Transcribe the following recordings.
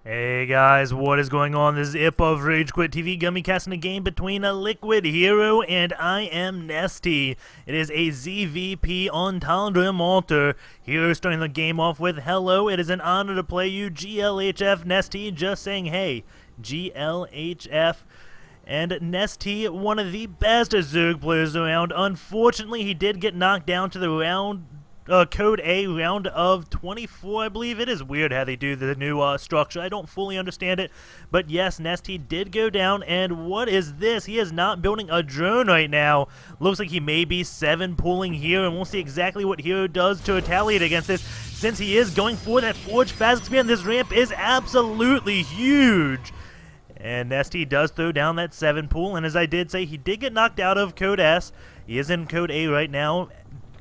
Hey guys, what is going on? This is Ip of RageQuitTV, gonna be casting a game between a Liquid Hero and IM.Nestea. It is a ZVP on Tal'Darim altar. Hero starting the game off with, hello, it is an honor to play you, GLHF Nestea, just saying hey, GLHF. And Nestea, one of the best Zerg players around. Unfortunately, he did get knocked down to the Code A round of 24, I believe. It is weird how they do the new structure. I don't fully understand it. But yes, Nestea did go down. And what is this? He is not building a drone right now. Looks like he may be 7 pulling here. And we'll see exactly what Hero does to retaliate against this. Since he is going for that Forge fast expand, this ramp is absolutely huge. And Nestea does throw down that 7 pool. And as I did say, he did get knocked out of Code S. He is in Code A right now.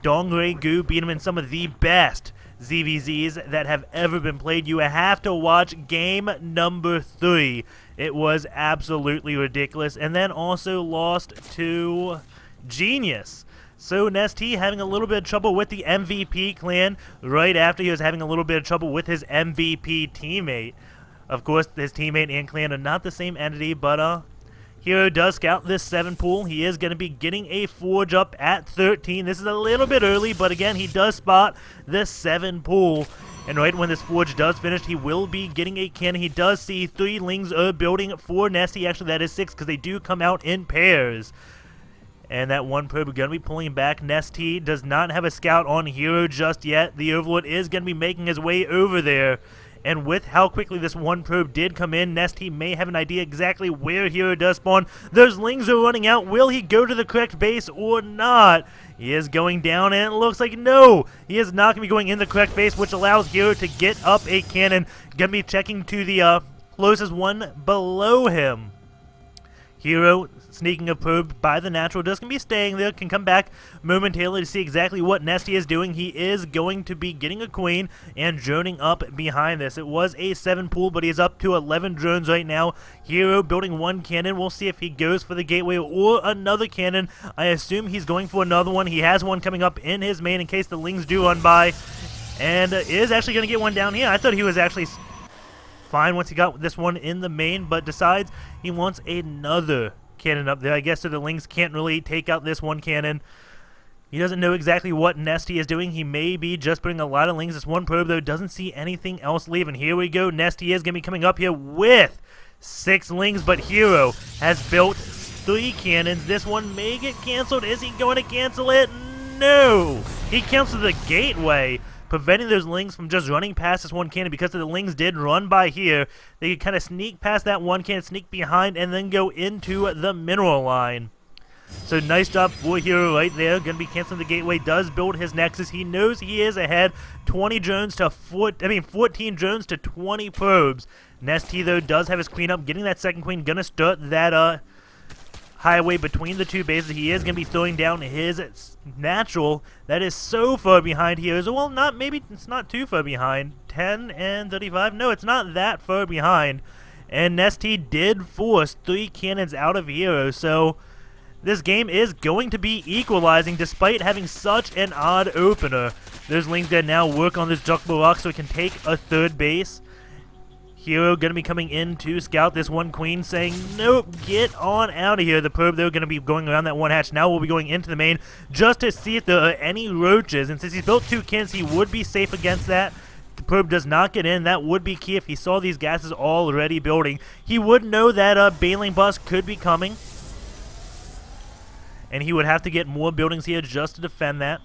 Dongray Goo beat him in some of the best ZVZs that have ever been played. You have to watch game number 3. It was absolutely ridiculous. And then also lost to Genius. So Nestea having a little bit of trouble with the MVP clan right after he was having a little bit of trouble with his MVP teammate. Of course, his teammate and clan are not the same entity, but Hero does scout this 7 pool. He is going to be getting a Forge up at 13. This is a little bit early, but again, he does spot this 7 pool. And right when this Forge does finish, he will be getting a cannon. He does see 3 Lings building for Nestea. Actually, that is 6 because they do come out in pairs. And that 1 probe going to be pulling back. Nestea does not have a scout on Hero just yet. The Overlord is going to be making his way over there. And with how quickly this 1 probe did come in, Nestea may have an idea exactly where Hero does spawn. Those Lings are running out. Will he go to the correct base or not? He is going down, and it looks like no. He is not going to be going in the correct base, which allows Hero to get up a cannon. Going to be checking to the closest one below him. Hero sneaking a probe by the natural, just going to be staying there, can come back momentarily to see exactly what Nestea is doing. He is going to be getting a queen and droning up behind this. It was a 7 pool, but he is up to 11 drones right now. Hero building 1 cannon. We'll see if he goes for the gateway or another cannon. I assume he's going for another one. He has one coming up in his main in case the Lings do run by, and is actually going to get one down here. I thought he was actually fine once he got this one in the main, but decides he wants another cannon up there. I guess so the Lings can't really take out this 1 cannon. He doesn't know exactly what Nestea is doing. He may be just putting a lot of Lings. This 1 probe, though, doesn't see anything else leaving. Here we go. Nestea is going to be coming up here with 6 Lings, but Hero has built 3 cannons. This one may get canceled. Is he going to cancel it? No! He canceled the gateway, preventing those Lings from just running past this 1 cannon. Because the Lings did run by here, they could kind of sneak past that 1 cannon, sneak behind, and then go into the mineral line. So nice job for Hero right there. Going to be canceling the gateway. Does build his Nexus. He knows he is ahead. 14 drones to 20 probes. Nestea, though, does have his queen up. Getting that 2nd queen. Going to start that highway between the 2 bases. He is going to be throwing down his natural. That is so far behind here. Well, maybe it's not too far behind. 10 and 35. No, it's not that far behind. And Nestea did force 3 cannons out of Hero. So this game is going to be equalizing despite having such an odd opener. Those Lings going to now work on this Juckable Rock so he can take a 3rd base. Hero going to be coming in to scout this 1 queen, saying, nope, get on out of here. The probe, they're going to be going around that 1 hatch. Now we'll be going into the main just to see if there are any roaches. And since he's built 2 cannons, he would be safe against that. The probe does not get in. That would be key if he saw these gases already building. He would know that Baneling bus could be coming. And he would have to get more buildings here just to defend that,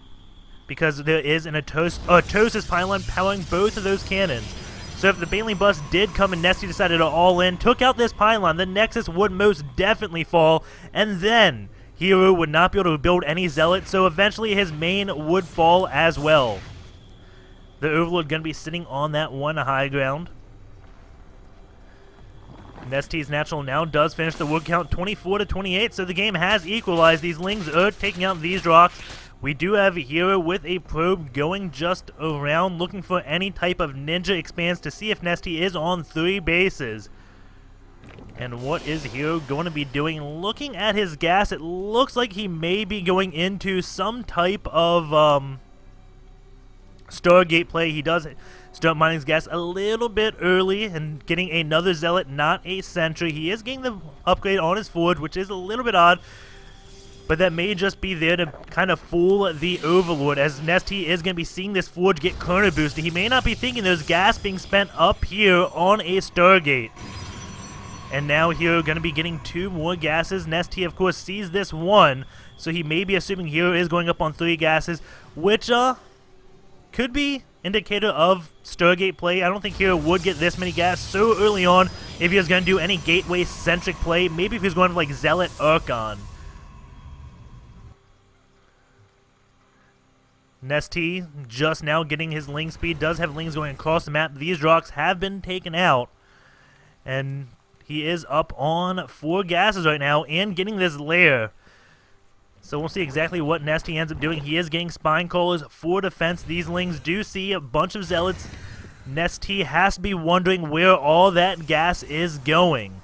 because there is an Atosis pylon powering both of those cannons. So if the Baneling bus did come and Nestea decided to all in, took out this pylon, the Nexus would most definitely fall, and then Hero would not be able to build any Zealot, so eventually his main would fall as well. The Overlord going to be sitting on that 1 high ground. Nestea's natural now does finish the wood count 24 to 28, so the game has equalized. These Lings are taking out these rocks. We do have a Hero with a probe going just around, looking for any type of ninja expands to see if Nestea is on 3 bases. And what is Hero going to be doing? Looking at his gas, it looks like he may be going into some type of Stargate play. He does start mining his gas a little bit early and getting another Zealot, not a Sentry. He is getting the upgrade on his Forge, which is a little bit odd, but that may just be there to kind of fool the Overlord, as Nestea is going to be seeing this Forge get corner boosted. He may not be thinking there's gas being spent up here on a Stargate. And now here going to be getting 2 more gases. Nestea, of course, sees this one, so he may be assuming Hero is going up on 3 gases, which could be indicator of Stargate play. I don't think Hero would get this many gas so early on if he was going to do any gateway-centric play. Maybe if he was going to like Zealot Archon. Nestea just now getting his Ling speed, does have Lings going across the map. These rocks have been taken out, and he is up on 4 gases right now and getting this lair. So we'll see exactly what Nestea ends up doing. He is getting Spine Callers for defense. These Lings do see a bunch of Zealots. Nestea has to be wondering where all that gas is going.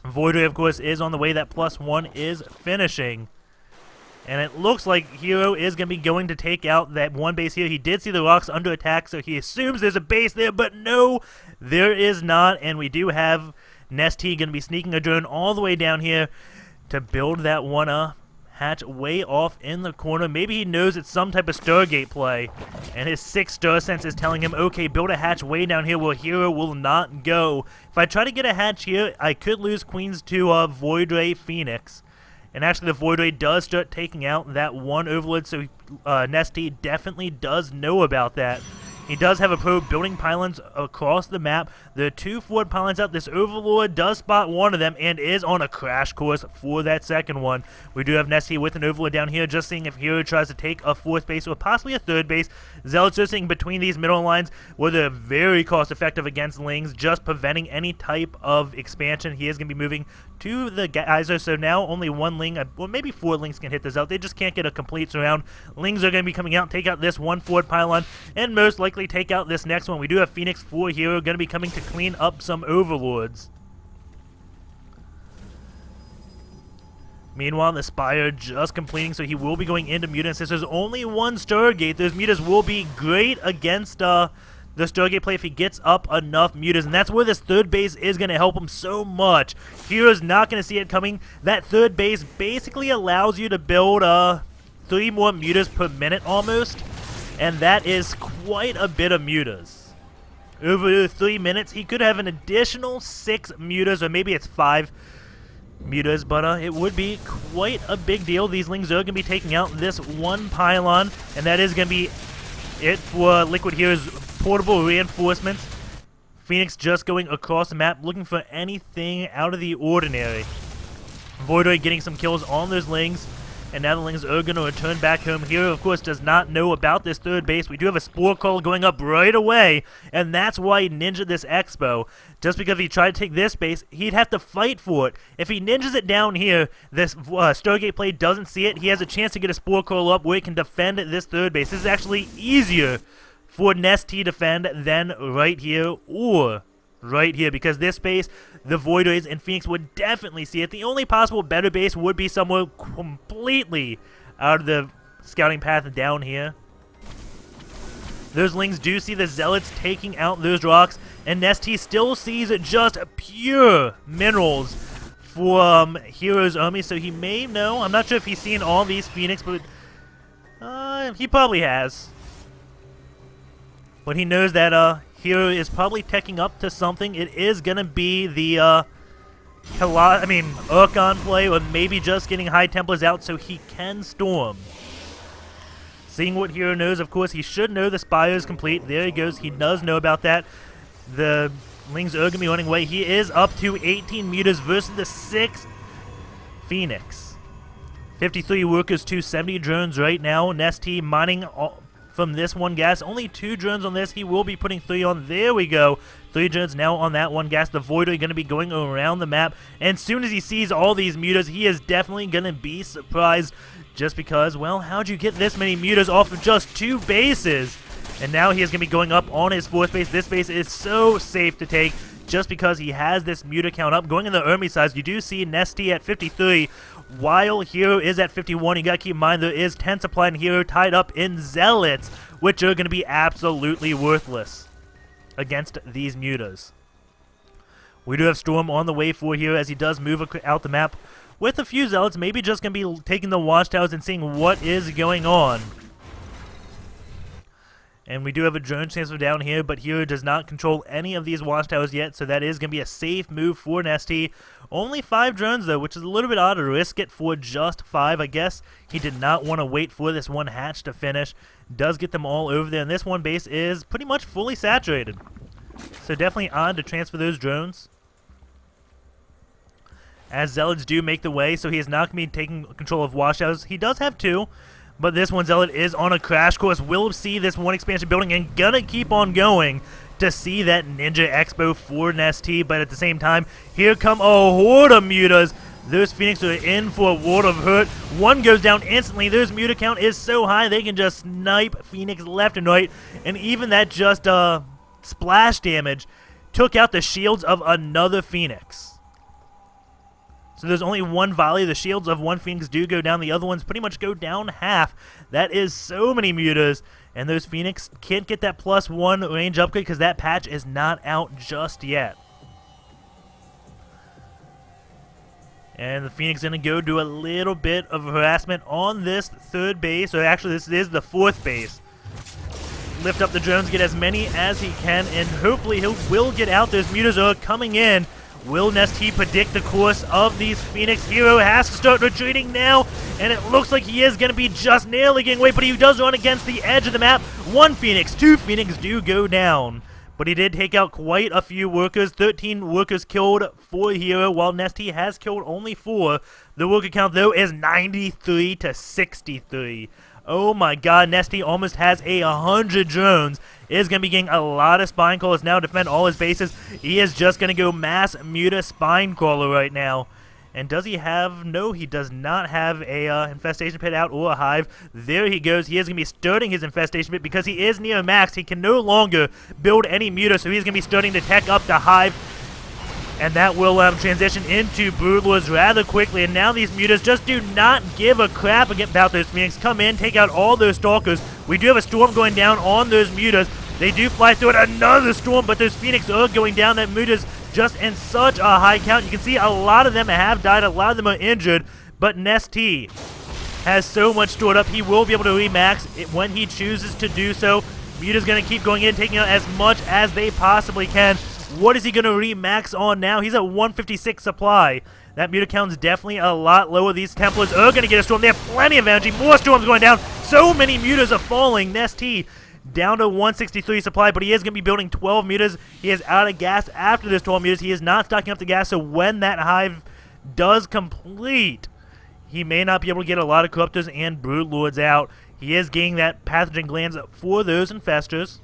Void Ray, of course, is on the way. That +1 is finishing. And it looks like Hero is going to be going to take out that one base here. He did see the rocks under attack, so he assumes there's a base there, but no, there is not. And we do have Nestea going to be sneaking a drone all the way down here to build that one hatch way off in the corner. Maybe he knows it's some type of Stargate play, and his 6 star sense is telling him, okay, build a hatch way down here where Hero will not go. If I try to get a hatch here, I could lose Queens to Void Ray Phoenix. And actually, the Void Ray does start taking out that one Overlord, so Nestea definitely does know about that. He does have a probe building pylons across the map. There are 2 forward pylons out. This Overlord does spot one of them and is on a crash course for that second one. We do have Nestea with an Overlord down here, just seeing if Hero tries to take a 4th base or possibly a 3rd base. Zealots are sitting between these middle lines where they're very cost-effective against Lings, just preventing any type of expansion. He is going to be moving to the geyser, so now only 1 Ling, well maybe 4 Lings can hit this out. They just can't get a complete surround. Lings are going to be coming out, take out this 1 forward pylon, and most likely take out this next one. We do have Phoenix for Hero going to be coming to clean up some Overlords. Meanwhile, the Spire just completing, so he will be going into Muta. Since there's only 1 Stargate, those Mutas will be great against the Stargate play if he gets up enough Mutas, and that's where this 3rd base is going to help him so much. Hero's not going to see it coming. That 3rd base basically allows you to build 3 more Mutas per minute almost, and that is quite a bit of Mutas. Over 3 minutes, he could have an additional 6 Mutas, or maybe it's 5 Mutas, but it would be quite a big deal. These Lings are going to be taking out this 1 pylon, and that is going to be it for Liquid Hero's portable reinforcements. Phoenix just going across the map, looking for anything out of the ordinary. Void Ray getting some kills on those Lings, and now the Lings are going to return back home. Hero, of course, does not know about this 3rd base. We do have a Spore Call going up right away, and that's why he ninja'd this Expo. Just because if he tried to take this base, he'd have to fight for it. If he ninjas it down here, this Stargate play doesn't see it. He has a chance to get a Spore Call up where he can defend this 3rd base. This is actually easier for Nestea to defend than right here or right here, because this base, the Void Rays and Phoenix would definitely see it. The only possible better base would be somewhere completely out of the scouting path down here. Those Lings do see the Zealots taking out those rocks, and Nestea still sees just pure minerals for Hero's army, so he may know. I'm not sure if he's seen all these Phoenix, but he probably has. But he knows that Hero is probably teching up to something. It is going to be the Archon play, or maybe just getting High Templars out so he can storm. Seeing what Hero knows, of course, he should know the Spire is complete. There he goes. He does know about that. The Lings are going to be running away. He is up to 18 Mutas versus the 6 Phoenix. 53 workers to 70 drones right now. Nestea mining from this 1 gas. Only 2 drones on this. He will be putting 3 on. There we go. 3 drones now on that 1 gas. The Void Ray going to be going around the map. And as soon as he sees all these Mutas, he is definitely going to be surprised. Just because, well, how'd you get this many Mutas off of just 2 bases? And now he is going to be going up on his 4th base. This base is so safe to take just because he has this Muta count up. Going in the army size, you do see Nestea at 53, while Hero is at 51. You got to keep in mind there is 10 supply and Hero tied up in Zealots, which are going to be absolutely worthless against these mutas. We do have Storm on the way for here as he does move out the map with a few Zealots, maybe just going to be taking the watchtowers and seeing what is going on. And we do have a drone transfer down here, but Hero does not control any of these watchtowers yet, so that is going to be a safe move for Nestea. Only 5 drones, though, which is a little bit odd to risk it for just 5. I guess he did not want to wait for this one hatch to finish. Does get them all over there, and this one base is pretty much fully saturated. So definitely odd to transfer those drones, as Zealots do make the way, so he is not going to be taking control of watchtowers. He does have 2. But this one Zealot is on a crash course. Will see this one expansion building and gonna keep on going to see that Ninja Expo for Nestea. But at the same time, here come a horde of mutas. Those Phoenix are in for a world of hurt. One goes down instantly. Their muta count is so high they can just snipe Phoenix left and right. And even that just splash damage took out the shields of another Phoenix. So there's only one volley. The shields of one Phoenix do go down. The other ones pretty much go down half. That is so many mutas. And those Phoenix can't get that +1 range upgrade because that patch is not out just yet. And the Phoenix is going to go do a little bit of harassment on this 3rd base. Or actually, this is the 4th base. Lift up the drones, get as many as he can, and hopefully he will get out. Those mutas are coming in. Will Nestea predict the course of these Phoenix? Hero has to start retreating now, and it looks like he is going to be just narrowly getting away, but he does run against the edge of the map. 1 Phoenix, 2 Phoenix do go down, but he did take out quite a few workers. 13 workers killed for Hero, while Nestea has killed only 4. The worker count, though, is 93 to 63. Oh my god, Nestea almost has 100 drones. Is going to be getting a lot of spine crawlers now to defend all his bases. He is just going to go mass muta spine crawler right now. And does he have... No, he does not have a infestation pit out or a hive. There he goes. He is going to be starting his infestation pit because he is near max. He can no longer build any muta, so he's going to be starting to tech up the hive. And that will transition into Broodlords rather quickly. And now these mutas just do not give a crap about those Phoenix. Come in, take out all those Stalkers. We do have a Storm going down on those mutas. They do fly through it. Another Storm, but those Phoenix are going down. That muta's just in such a high count. You can see a lot of them have died. A lot of them are injured. But Nestea has so much stored up. He will be able to remax it when he chooses to do so. Muta's going to keep going in, taking out as much as they possibly can. What is he going to remax on now? He's at 156 supply. That muta count is definitely a lot lower. These Templars are going to get a Storm. They have plenty of energy. More Storms going down. So many mutas are falling. Nestea down to 163 supply, but he is going to be building 12 mutas. He is out of gas after this 12 mutas. He is not stocking up the gas, so when that hive does complete, he may not be able to get a lot of Corruptors and Broodlords out. He is getting that pathogen glands for those infestors.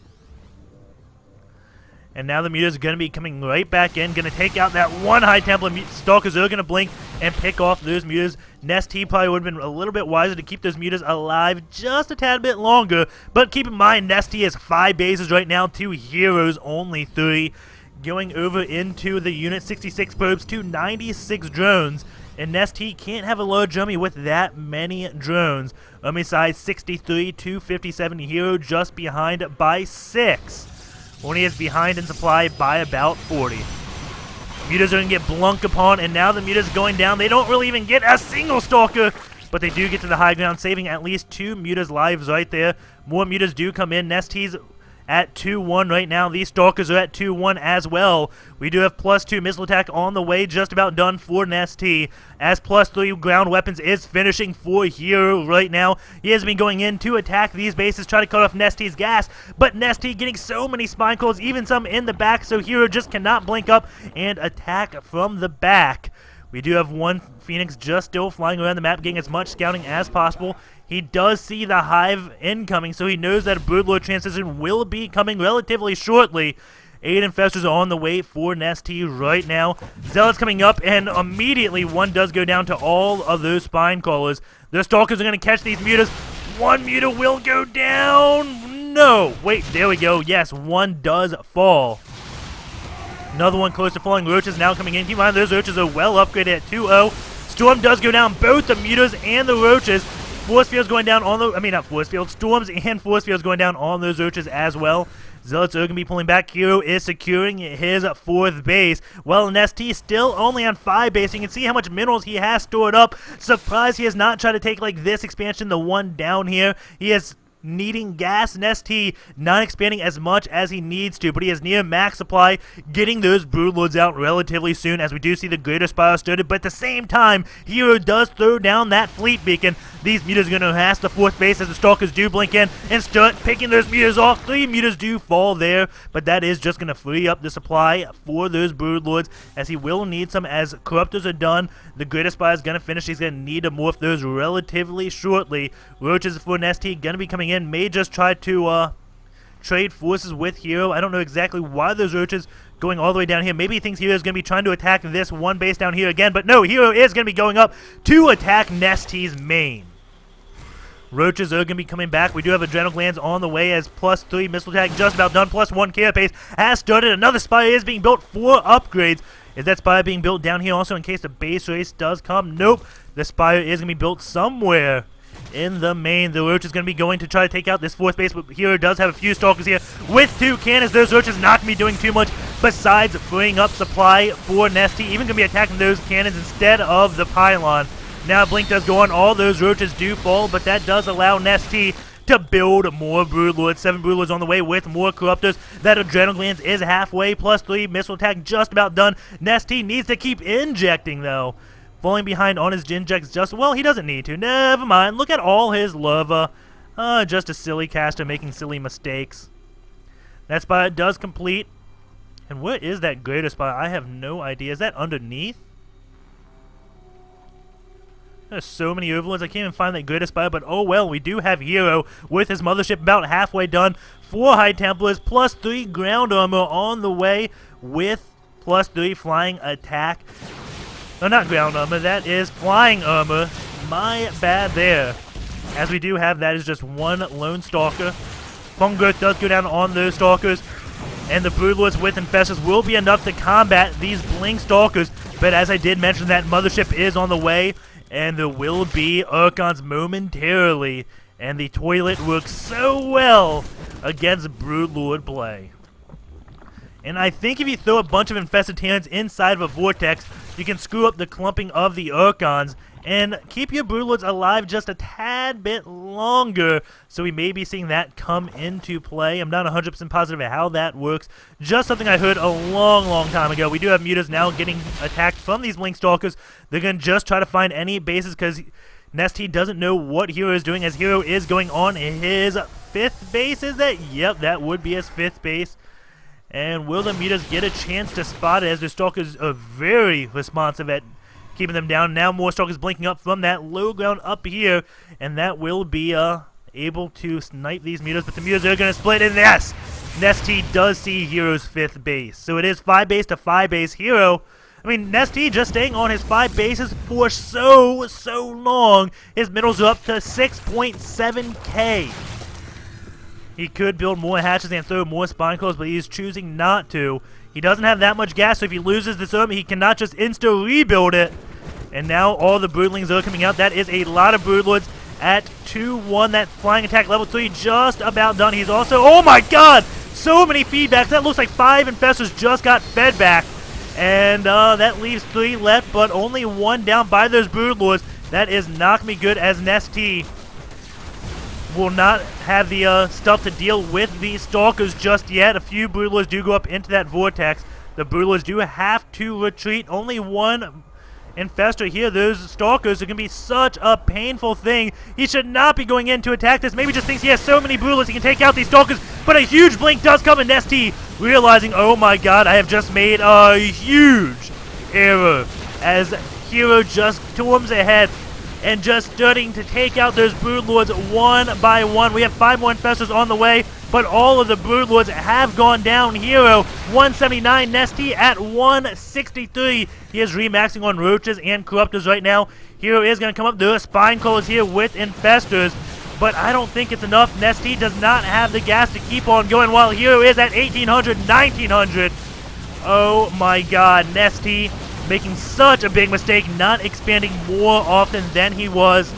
And now the mutas are going to be coming right back in, going to take out that one High Templar. Stalkers are going to blink and pick off those mutas. Nestea probably would have been a little bit wiser to keep those mutas alive just a tad bit longer. But keep in mind, Nestea has 5 bases right now, 2 heroes, only 3. Going over into the Unit 66 probes to 96 drones. And Nestea can't have a large army with that many drones. Army size 63, 257 hero, just behind by 6. When he is behind in supply by about 40. Mutas are going to get blunked upon, and now the mutas going down. They don't really even get a single Stalker, but they do get to the high ground, saving at least 2 mutas' lives right there. More mutas do come in. Nestea's at 2-1 right now. These Stalkers are at 2-1 as well. We do have +2 missile attack on the way, just about done for Nestea, as +3 ground weapons is finishing for Hero right now. He has been going in to attack these bases, try to cut off Nestea's gas, but Nestea getting so many spine calls, even some in the back, so Hero just cannot blink up and attack from the back. We do have 1 Phoenix just still flying around the map, getting as much scouting as possible. He does see the hive incoming, so he knows that a Broodlord transition will be coming relatively shortly. 8 infestors are on the way for Nestea right now. Zealots coming up, and immediately 1 does go down to all of those spine callers. The Stalkers are going to catch these mutas. 1 muta will go down. No, wait, there we go. Yes, 1 does fall. Another 1 close to falling. Roaches now coming in. Keep in mind, those Roaches are well upgraded at 2-0. Storm does go down, both the mutas and the Roaches. Force fields going down on the, not force fields, storms and force fields going down on those roaches as well. Zealots are going to be pulling back. Hero is securing his 4th base. Well, Nestea still only on 5 base. You can see how much minerals he has stored up. Surprised he has not tried to take like this expansion, the one down here. He has needing gas. Nestea not expanding as much as he needs to, but he is near max supply, getting those broodlords out relatively soon as we do see the greater spire started. But at the same time, Hero does throw down that fleet beacon. These meters are going to harass the 4th base as the stalkers do blink in and start picking those meters off. 3 meters do fall there, but that is just going to free up the supply for those broodlords as he will need some as corruptors are done. The greater spire is going to finish. He's going to need to morph those relatively shortly. Roaches for Nestea going to be coming in, may just try to trade forces with Hero. I don't know exactly why those roaches going all the way down here. Maybe he thinks Hero is going to be trying to attack this one base down here again, but no, Hero is going to be going up to attack Nestea's main. Roaches are going to be coming back. We do have adrenal glands on the way as +3 missile attack just about done. +1 carapace has started. Another spire is being built for upgrades. Is that spire being built down here also in case the base race does come? Nope. The spire is going to be built somewhere in the main. The roach is going to be going to try to take out this 4th base, but Hero does have a few stalkers here with 2 cannons. Those roaches not going to be doing too much besides freeing up supply for Nestea. Even going to be attacking those cannons instead of the pylon. Now Blink does go on. All those roaches do fall, but that does allow Nestea to build more broodlords. 7 broodlords on the way with more corruptors. That adrenal glands is halfway. +3 missile attack just about done. Nestea needs to keep injecting though. Falling behind on his injects just, well, he doesn't need to. Never mind. Look at all his lava. Just a silly caster making silly mistakes. That spire does complete. And where is that greater spire? I have no idea. Is that underneath? There's so many overlords. I can't even find that greater spire, but oh well. We do have Hero with his mothership about halfway done. 4 High Templars, +3 ground armor on the way with +3 flying attack. No, not ground armor. That is flying armor. My bad there. As we do have, that is just 1 lone stalker. Fung growth does go down on those stalkers. And the broodlords with infestors will be enough to combat these blink stalkers. But as I did mention, that mothership is on the way. And there will be Archons momentarily. And the toilet works so well against broodlord play. And I think if you throw a bunch of infested Terrans inside of a vortex, you can screw up the clumping of the Archons and keep your broodlords alive just a tad bit longer. So we may be seeing that come into play. I'm not 100% positive of how that works. Just something I heard a long time ago. We do have mutas now getting attacked from these blink stalkers. They're going to just try to find any bases because Nestea doesn't know what Hero is doing, as Hero is going on his 5th base. Is that? Yep, that would be his 5th base. And will the mutas get a chance to spot it, as the stalkers are very responsive at keeping them down. Now more stalkers blinking up from that low ground up here, and that will be able to snipe these mutas. But the mutas are going to split, and yes, Nestea does see Hero's 5th base. So it is 5 base to 5 base. Hero, Nestea just staying on his 5 bases for so long. His minerals are up to 6.7k. He could build more hatches and throw more spine coils, but he's choosing not to. He doesn't have that much gas, so if he loses this army, he cannot just insta-rebuild it. And now all the broodlings are coming out. That is a lot of broodlords at 2-1. That flying attack level 3 just about done. He's also, oh my god, so many feedbacks. That looks like 5 infestors just got fed back. And that leaves 3 left, but only 1 down by those broodlords. That is not going to be good, as Nestea will not have the stuff to deal with these stalkers just yet. A few broodlords do go up into that vortex. The broodlords do have to retreat. Only 1 infestor here. Those stalkers are going to be such a painful thing. He should not be going in to attack this. Maybe just thinks he has so many broodlords he can take out these stalkers. But a huge blink does come in. Nestea realizing, oh my god, I have just made a huge error, as Hero just storms ahead and just starting to take out those broodlords 1 by 1. We have 5 more infestors on the way, but all of the broodlords have gone down. Hero 179, Nestea at 163. He is remaxing on roaches and corruptors right now. Hero is going to come up. The spine coils here with infestors, but I don't think it's enough. Nestea does not have the gas to keep on going, while Hero is at 1800, 1900. Oh my god, Nestea making such a big mistake, not expanding more often than he was.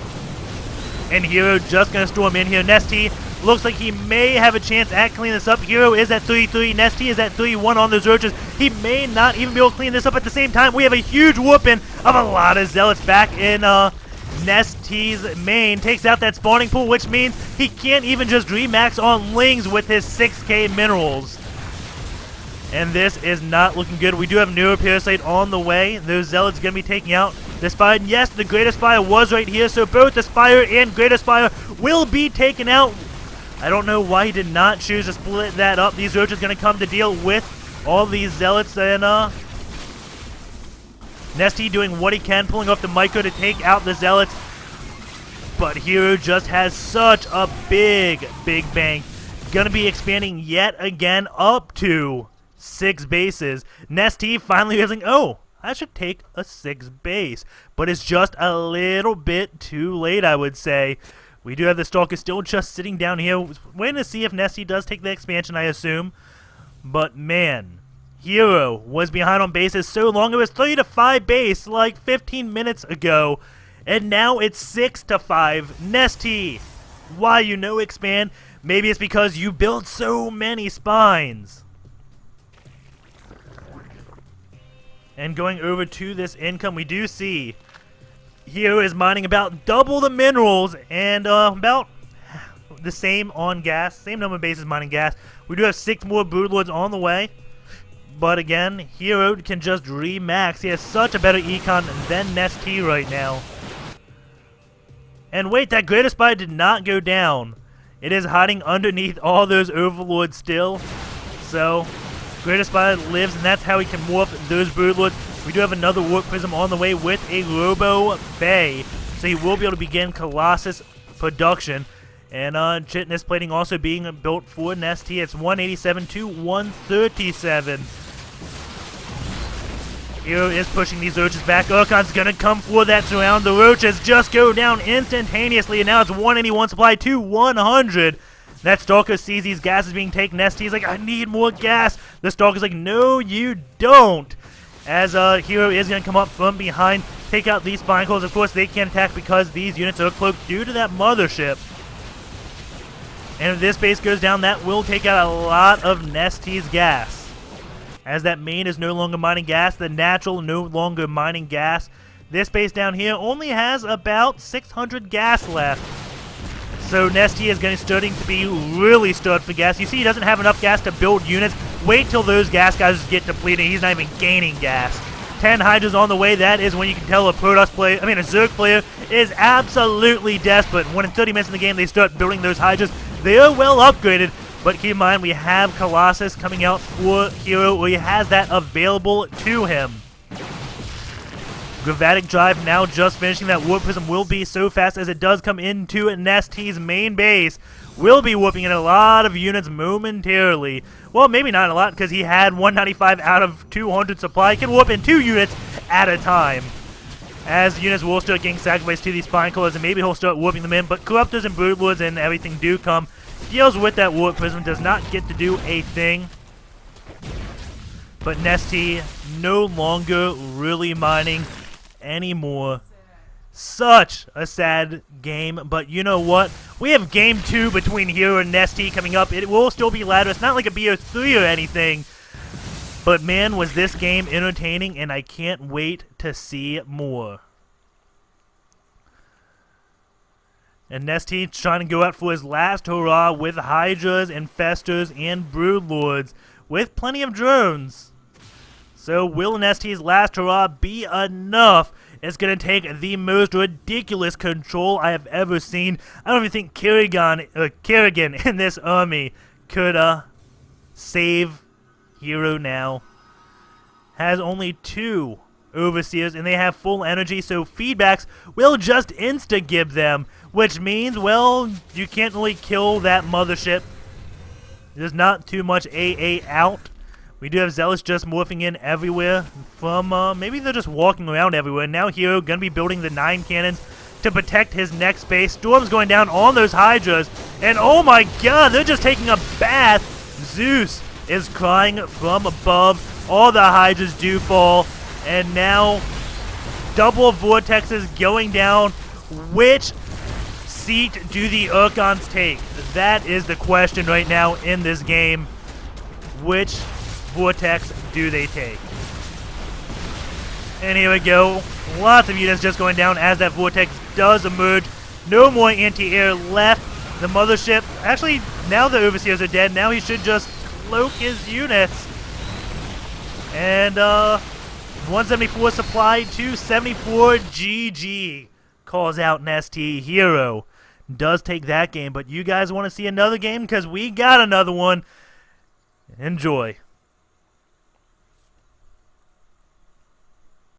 And Hero just going to storm in here. Nestea looks like he may have a chance at cleaning this up. Hero is at 3-3. Nestea is at 3-1 on those roaches. He may not even be able to clean this up at the same time. We have a huge whooping of a lot of Zealots back in Nestea's main. Takes out that spawning pool, which means he can't even just remax on Lings with his 6k minerals. And this is not looking good. We do have Neuroparasite on the way. Those Zealots going to be taking out the Spire. And yes, the Greater Spire was right here, so both the Spire and Greater Spire will be taken out. I don't know why he did not choose to split that up. These roaches going to come to deal with all these Zealots, and Nestea doing what he can, pulling off the micro to take out the Zealots. But Hero just has such a big bank. Going to be expanding yet again up to 6 bases. Nestea finally realizing, oh, I should take a 6th base. But it's just a little bit too late, I would say. We do have the Stalker still just sitting down here, waiting to see if Nestea does take the expansion, I assume. But man, Hero was behind on bases so long. It was 3-5 base like 15 minutes ago. And now it's 6-5. Nestea, why you no expand? Maybe it's because you built so many spines. And going over to this income, we do see Hero is mining about double the minerals and about the same on gas. Same number of bases mining gas. We do have 6 more Broodlords on the way. But again, Hero can just remax. He has such a better econ than Nestea right now. And wait, that Greater Spire did not go down. It is hiding underneath all those Overlords still. So Greater Spire lives, and that's how he can morph those Broodlords. We do have another Warp Prism on the way with a Robo Bay, so he will be able to begin Colossus production. And Chitinous Plating also being built for Nestea. It's 187 to 137. Hero is pushing these roaches back. Urkon's going to come for that surround. The roaches just go down instantaneously, and now it's 181 supply to 100. That Stalker sees these gases being taken. Nestea's like, I need more gas. The Stalker's like, no, you don't. As Hero is going to come up from behind, take out these Spineclaws. Of course, they can't attack because these units are cloaked due to that mothership. And if this base goes down, that will take out a lot of Nestea's gas. As that main is no longer mining gas, the natural no longer mining gas. This base down here only has about 600 gas left. So Nestea is starting to be really stirred for gas. You see he doesn't have enough gas to build units. Wait till those gas guys get depleted. He's not even gaining gas. 10 Hydras on the way. That is when you can tell a Protoss player, a Zerg player is absolutely desperate. When in 30 minutes in the game they start building those Hydras, they are well upgraded. But keep in mind, we have Colossus coming out for Hero, where he has that available to him. Gravatic Drive now just finishing. That Warp Prism will be so fast as it does come into Nestea's main base. Will be whooping in a lot of units momentarily. Well, maybe not a lot, because he had 195 out of 200 supply. He can whoop in 2 units at a time. As units will start getting sacrificed to these Spineclaws, and maybe he'll start whooping them in. But Corruptors and Broodlords and everything do come. Deals with that Warp Prism, does not get to do a thing. But Nestea no longer really mining anymore. Such a sad game, but you know what? We have game 2 between Hero and Nestea coming up. It will still be ladder. It's not like a BO3 or anything. But man, was this game entertaining, and I can't wait to see more. And Nestea trying to go out for his last hurrah with Hydras, Infestors, and Broodlords with plenty of drones. So will Nestea's last hurrah be enough? It's going to take the most ridiculous control I have ever seen. I don't even think Kerrigan in this army could save Hero now. Has only 2 Overseers, and they have full energy, so feedbacks will just insta-gib them, which means, well, you can't really kill that mothership. There's not too much AA out. We do have Zealots just morphing in everywhere from, maybe they're just walking around everywhere. Now Hero going to be building the 9 cannons to protect his next base. Storm's going down on those Hydras, and oh my god, they're just taking a bath. Zeus is crying from above. All the Hydras do fall. And now, double vortexes going down, which seat do the Urkons take? That is the question right now in this game. Which vortex do they take? And here we go. Lots of units just going down as that vortex does emerge. No more anti-air left. The mothership, actually, now the overseers are dead. Now he should just cloak his units. And 174 supply, 274 GG. Calls out Nestea. Hero does take that game. But you guys want to see another game? Because we got another one. Enjoy.